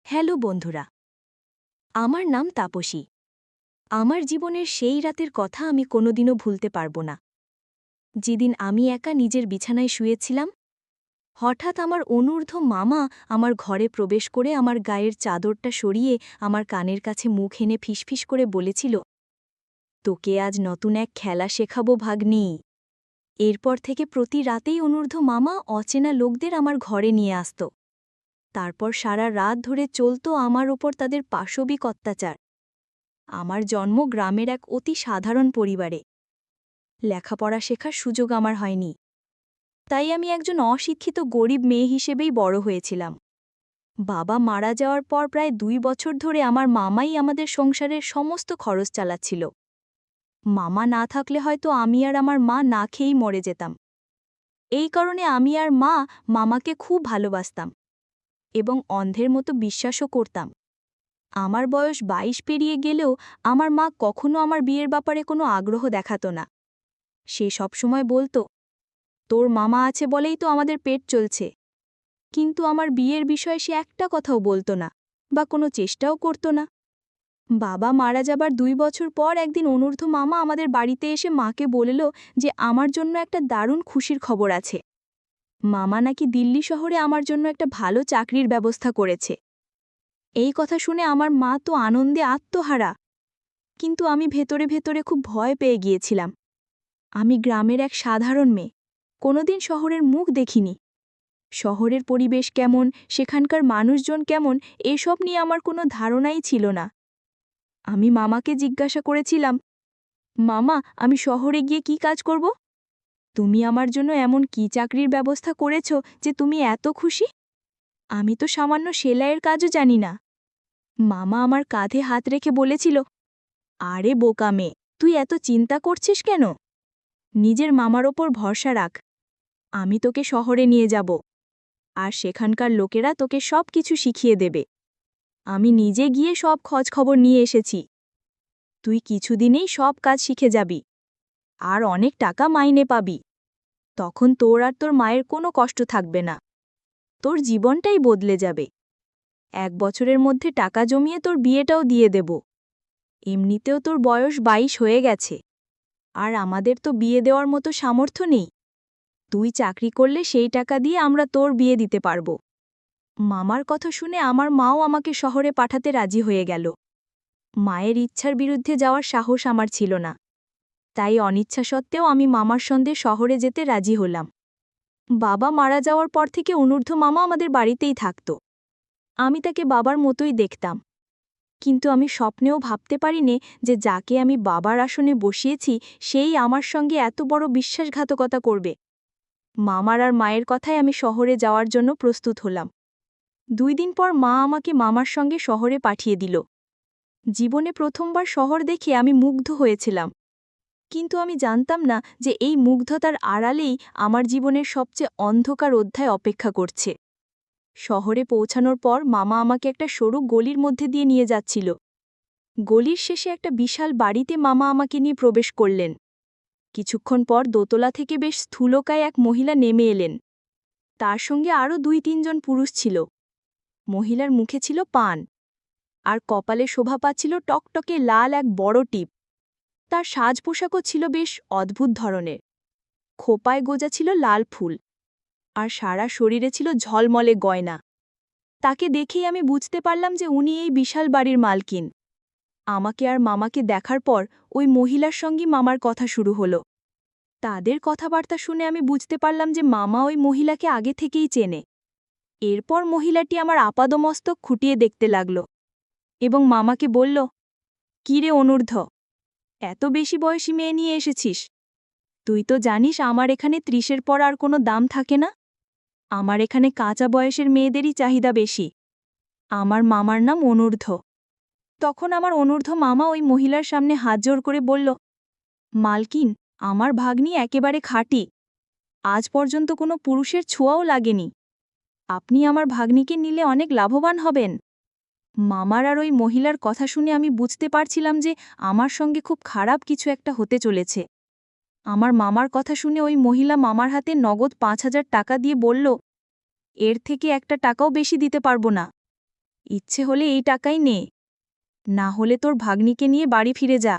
Hello বন্ধুরা, আমার নাম তাপসী। আমার জীবনের সেই রাতের কথা আমি কোনোদিনও ভুলতে পারব না। যেদিন আমি একা নিজের বিছানায় শুয়েছিলাম, হঠাৎ আমার অনূর্ধ্ব মামা আমার ঘরে প্রবেশ করে আমার গায়ের চাদরটা সরিয়ে আমার কানের কাছে মুখ এনে ফিসফিস করে বলেছিল, তোকে আজ নতুন এক খেলা শেখাবো ভাগ্নি। এরপর থেকে প্রতি রাতেই অনূর্ধ্ব মামা অচেনা লোকদের আমার ঘরে নিয়ে আসত। তারপর সারা রাত ধরে চলত আমার ওপর তাদের পাশবিক অত্যাচার। আমার জন্ম গ্রামের এক অতি সাধারণ পরিবারে। লেখাপড়া শেখার সুযোগ আমার হয়নি, তাই আমি একজন অশিক্ষিত গরিব মেয়ে হিসেবেই বড় হয়েছিলাম। বাবা মারা যাওয়ার পর প্রায় ২ বছর ধরে আমার মামাই আমাদের সংসারের সমস্ত খরচ চালাচ্ছিল। মামা না থাকলে হয়তো আমি আর আমার মা না খেয়েই মরে যেতাম। এই কারণে আমি আর মা মামাকে খুব ভালোবাসতাম এবং অন্ধের মতো বিশ্বাসও করতাম। আমার বয়স ২২ পেরিয়ে গেলেও আমার মা কখনো আমার বিয়ের ব্যাপারে কোনো আগ্রহ দেখাত না। সে সবসময় বলতো, তোর মামা আছে বলেই তো আমাদের পেট চলছে। কিন্তু আমার বিয়ের বিষয়ে সে একটা কথাও বলতো না বা কোনো চেষ্টাও করত না। বাবা মারা যাবার ২ বছর পর একদিন অনূর্ধ্ব মামা আমাদের বাড়িতে এসে মাকে বলল যে আমার জন্য একটা দারুণ খুশির খবর আছে। মামা নাকি দিল্লি শহরে আমার জন্য একটা ভালো চাকরির ব্যবস্থা করেছে। এই কথা শুনে আমার মা তো আনন্দে আত্মহারা, কিন্তু আমি ভেতরে ভেতরে খুব ভয় পেয়ে গিয়েছিলাম। আমি গ্রামের এক সাধারণ মেয়ে, কোনোদিন শহরের মুখ দেখিনি। শহরের পরিবেশ কেমন, সেখানকার মানুষজন কেমন, এসব নিয়ে আমার কোনো ধারণাই ছিল না। আমি মামাকে জিজ্ঞাসা করেছিলাম, মামা, আমি শহরে গিয়ে কি কাজ করব? তুমি আমার জন্য এমন কি চাকরির ব্যবস্থা করেছ যে তুমি এত খুশি? আমি তো সামান্য সেলাইয়ের কাজও জানি না। মামা আমার কাঁধে হাত রেখে বলেছিল, আরে বোকা মেয়ে, তুই এত চিন্তা করছিস কেন? নিজের মামার ওপর ভরসা রাখ। আমি তোকে শহরে নিয়ে যাব, আর সেখানকার লোকেরা তোকে সব কিছু শিখিয়ে দেবে। আমি নিজে গিয়ে সব খোঁজখবর নিয়ে এসেছি। তুই কিছুদিনেই সব কাজ শিখে যাবি, আর অনেক টাকা মাইনে পাবি। তখন তোর আর তোর মায়ের কোনো কষ্ট থাকবে না। তোর জীবনটাই বদলে যাবে। ১ বছরের মধ্যে টাকা জমিয়ে তোর বিয়েটাও দিয়ে দেব। এমনিতেও তোর বয়স ২২ হয়ে গেছে, আর আমাদের তো বিয়ে দেওয়ার মতো সামর্থ্য নেই। তুই চাকরি করলে সেই টাকা দিয়ে আমরা তোর বিয়ে দিতে পারব। মামার কথা শুনে আমার মাও আমাকে শহরে পাঠাতে রাজি হয়ে গেল। মায়ের ইচ্ছার বিরুদ্ধে যাওয়ার সাহস আমার ছিল না, তাই অনিচ্ছা সত্ত্বেও আমি মামার সঙ্গে শহরে যেতে রাজি হলাম। বাবা মারা যাওয়ার পর থেকে অনূর্ধ্ব মামা আমাদের বাড়িতেই থাকত। আমি তাকে বাবার মতোই দেখতাম, কিন্তু আমি স্বপ্নেও ভাবতে পারিনি যে যাকে আমি বাবার আসনে বসিয়েছি সেই আমার সঙ্গে এত বড় বিশ্বাসঘাতকতা করবে। মামার আর মায়ের কথায় আমি শহরে যাওয়ার জন্য প্রস্তুত হলাম। ২ দিন পর মা আমাকে মামার সঙ্গে শহরে পাঠিয়ে দিল। জীবনে প্রথমবার শহর দেখে আমি মুগ্ধ হয়েছিলাম, কিন্তু আমি জানতাম না যে এই মুগ্ধতার আড়ালেই আমার জীবনের সবচেয়ে অন্ধকার অধ্যায় অপেক্ষা করছে। শহরে পৌঁছানোর পর মামা আমাকে একটা সরু গলির মধ্যে দিয়ে নিয়ে যাচ্ছিল। গলির শেষে একটা বিশাল বাড়িতে মামা আমাকে নিয়ে প্রবেশ করলেন। কিছুক্ষণ পর দোতলা থেকে বেশ স্থূলকায় এক মহিলা নেমে এলেন। তার সঙ্গে আরও ২-৩ জন পুরুষ ছিল। মহিলার মুখে ছিল পান, আর কপালে শোভা পাচ্ছিল টকটকে লাল এক বড় টিপ। তার সাজ পোশাকও ছিল বেশ অদ্ভুত ধরনের। খোপায় গোজা ছিল লাল ফুল, আর সারা শরীরে ছিল ঝলমলে গয়না। তাকে দেখেই আমি বুঝতে পারলাম যে উনি এই বিশাল বাড়ির মালকিন। আমাকে আর মামাকে দেখার পর ওই মহিলার সঙ্গে মামার কথা শুরু হলো। তাদের কথাবার্তা শুনে আমি বুঝতে পারলাম যে মামা ওই মহিলাকে আগে থেকেই চেনে। এরপর মহিলাটি আমার আপাদমস্তক খুঁটিয়ে দেখতে লাগল এবং মামাকে বলল, কি রে অনূর্ধ্ব, এত বেশি বয়সী মেয়ে নিয়ে এসেছিস? তুই তো জানিস আমার এখানে ৩০-এর পর আর কোনো দাম থাকে না। আমার এখানে কাঁচা বয়সের মেয়েদেরই চাহিদা বেশি। আমার মামার নাম অনূর্ধ্ব। তখন আমার অনূর্ধ্ব মামা ওই মহিলার সামনে হাত জোড় করে বলল, মালকিন, আমার ভাগ্নি একেবারে খাঁটি। আজ পর্যন্ত কোনো পুরুষের ছোঁয়াও লাগেনি। আপনি আমার ভাগ্নিকে নিলে অনেক লাভবান হবেন। মামার আর ওই মহিলার কথা শুনে আমি বুঝতে পারছিলাম যে আমার সঙ্গে খুব খারাপ কিছু একটা হতে চলেছে। আমার মামার কথা শুনে ওই মহিলা মামার হাতে নগদ ৫,০০০ টাকা দিয়ে বলল, এর থেকে একটা টাকাও বেশি দিতে পারব না। ইচ্ছে হলে এই টাকাই নে, না হলে তোর ভাগ্নিকে নিয়ে বাড়ি ফিরে যা।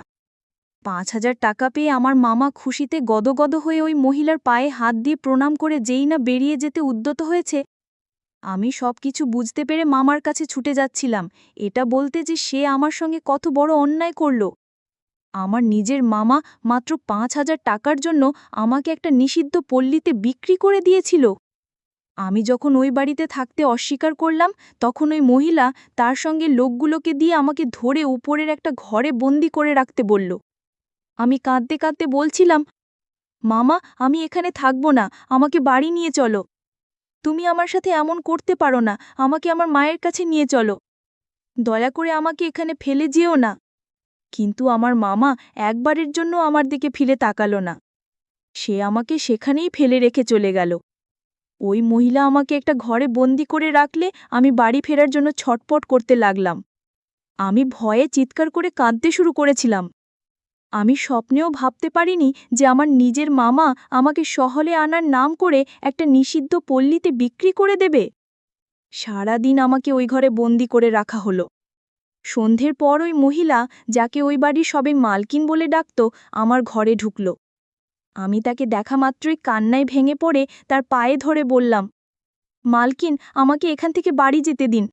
৫,০০০ টাকা পেয়ে আমার মামা খুশিতে গদগদ হয়ে ওই মহিলার পায়ে হাত দিয়ে প্রণাম করে যেই না বেরিয়ে যেতে উদ্যত হয়েছে, আমি সবকিছু বুঝতে পেরে মামার কাছে ছুটে যাচ্ছিলাম, এটা বলতে যে সে আমার সঙ্গে কত বড় অন্যায় করল। আমার নিজের মামা মাত্র ৫,০০০ টাকার জন্য আমাকে একটা নিষিদ্ধ পল্লীতে বিক্রি করে দিয়েছিল। আমি যখন ওই বাড়িতে থাকতে অস্বীকার করলাম, তখন ওই মহিলা তার সঙ্গে লোকগুলোকে দিয়ে আমাকে ধরে উপরের একটা ঘরে বন্দি করে রাখতে বলল। আমি কাঁদতে কাঁদতে বলছিলাম, মামা, আমি এখানে থাকব না, আমাকে বাড়ি নিয়ে চলো। তুমি আমার সাথে এমন করতে পারো না, আমাকে আমার মায়ের কাছে নিয়ে চলো। দয়া করে আমাকে এখানে ফেলে যেও না। কিন্তু আমার মামা একবারের জন্য আমার দিকে ফিরে তাকালো না। সে আমাকে সেখানেই ফেলে রেখে চলে গেল। ওই মহিলা আমাকে একটা ঘরে বন্দি করে রাখলে আমি বাড়ি ফেরার জন্য ছটপট করতে লাগলাম। আমি ভয়ে চিৎকার করে কাঁদতে শুরু করেছিলাম। আমি স্বপ্নেও ভাবতে পারিনি যে আমার নিজের মামা আমাকে শহরে আনার নাম করে একটা নিষিদ্ধ পল্লীতে বিক্রি করে দেবে। সারাদিন আমাকে ওই ঘরে বন্দি করে রাখা হলো। সন্ধ্যের পর ওই মহিলা, যাকে ওই বাড়ির সবাই মালকিন বলে ডাকত, আমার ঘরে ঢুকল। আমি তাকে দেখা মাত্রই কান্নায় ভেঙে পড়ে তার পায়ে ধরে বললাম, মালকিন, আমাকে এখান থেকে বাড়ি যেতে দিন,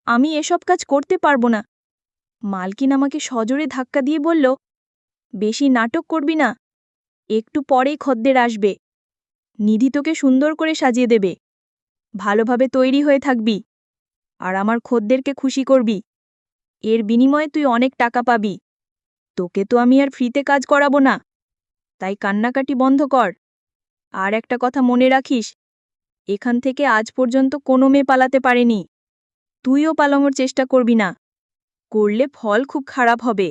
আমি এসব কাজ করতে পারবো না। মালকিন আমাকে সজোরে ধাক্কা দিয়ে বলল, বেশি নাটক করবি না, একটু পরেই খদ্দের আসবে, নিধি তোকে সুন্দর করে সাজিয়ে দেবে, ভালোভাবে তৈরি হয়ে থাকবি, আর আমার খদ্দেরকে খুশি করবি, এর বিনিময়ে তুই অনেক টাকা পাবি। তোকে তো আমি আর ফ্রিতে কাজ করাবো না, তাই কান্নাকাটি বন্ধ কর। আর একটা কথা মনে রাখিস, এখান থেকে আজ পর্যন্ত কোনো মেয়ে পালাতে পারেনি, তুইও পালানোর চেষ্টা করবি না, করলে ফল খুব খারাপ হবে।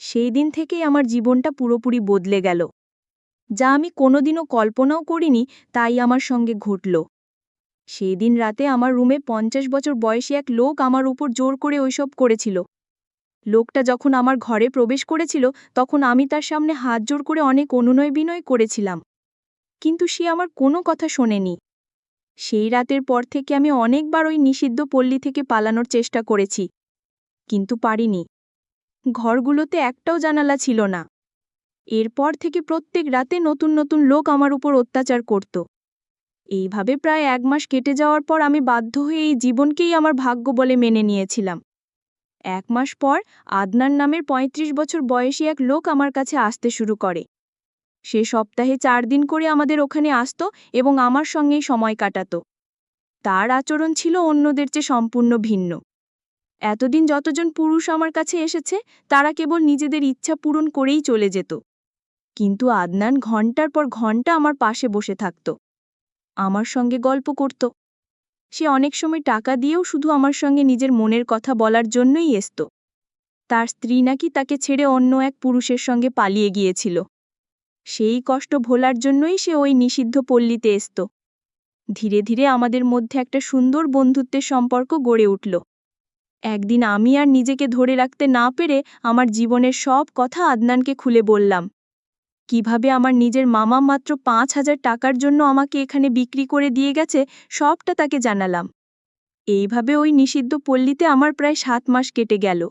সেই দিন থেকেই আমার জীবনটা পুরোপুরি বদলে গেল। যা আমি কোনোদিনও কল্পনাও করিনি তাই আমার সঙ্গে ঘটল। সেই দিন রাতে আমার রুমে ৫০ বছর বয়সী এক লোক আমার উপর জোর করে ওইসব করেছিল। লোকটা যখন আমার ঘরে প্রবেশ করেছিল, তখন আমি তার সামনে হাত জোর করে অনেক অনুনয় বিনয় করেছিলাম, কিন্তু সে আমার কোনো কথা শোনেনি। সেই রাতের পর থেকে আমি অনেকবার ওই নিষিদ্ধ পল্লী থেকে পালানোর চেষ্টা করেছি, কিন্তু পারিনি। ঘরগুলোতে একটাও জানালা ছিল না। এরপর থেকে প্রত্যেক রাতে নতুন নতুন লোক আমার উপর অত্যাচার করত। এইভাবে প্রায় ১ মাস কেটে যাওয়ার পর আমি বাধ্য হয়ে এই জীবনকেই আমার ভাগ্য বলে মেনে নিয়েছিলাম। ১ মাস পর আদনান নামের ৩৫ বছর বয়সী এক লোক আমার কাছে আসতে শুরু করে। সে সপ্তাহে ৪ দিন করে আমাদের ওখানে আসত এবং আমার সঙ্গেই সময় কাটাত। তার আচরণ ছিল অন্যদের চেয়ে সম্পূর্ণ ভিন্ন। এতদিন যতজন পুরুষ আমার কাছে এসেছে, তারা কেবল নিজেদের ইচ্ছা পূরণ করেই চলে যেত। কিন্তু আদনান ঘণ্টার পর ঘণ্টা আমার পাশে বসে থাকত, আমার সঙ্গে গল্প করত। সে অনেক সময় টাকা দিয়েও শুধু আমার সঙ্গে নিজের মনের কথা বলার জন্যই আসত। তার স্ত্রী নাকি তাকে ছেড়ে অন্য এক পুরুষের সঙ্গে পালিয়ে গিয়েছিল। সেই কষ্ট ভোলার জন্যই সে ওই নিষিদ্ধ পল্লীতে আসত। ধীরে ধীরে আমাদের মধ্যে একটা সুন্দর বন্ধুত্বের সম্পর্ক গড়ে উঠল। একদিন আমি আর নিজেকে ধরে রাখতে না পেরে আমার জীবনের সব কথা আদনানকে খুলে বললাম। কিভাবে আমার নিজের মামা মাত্র ৫,০০০ টাকার জন্য আমাকে এখানে বিক্রি করে দিয়ে গেছে, সবটা তাকে জানালাম। এইভাবে ওই নিষিদ্ধ পল্লীতে আমার প্রায় ৭ মাস কেটে গেল।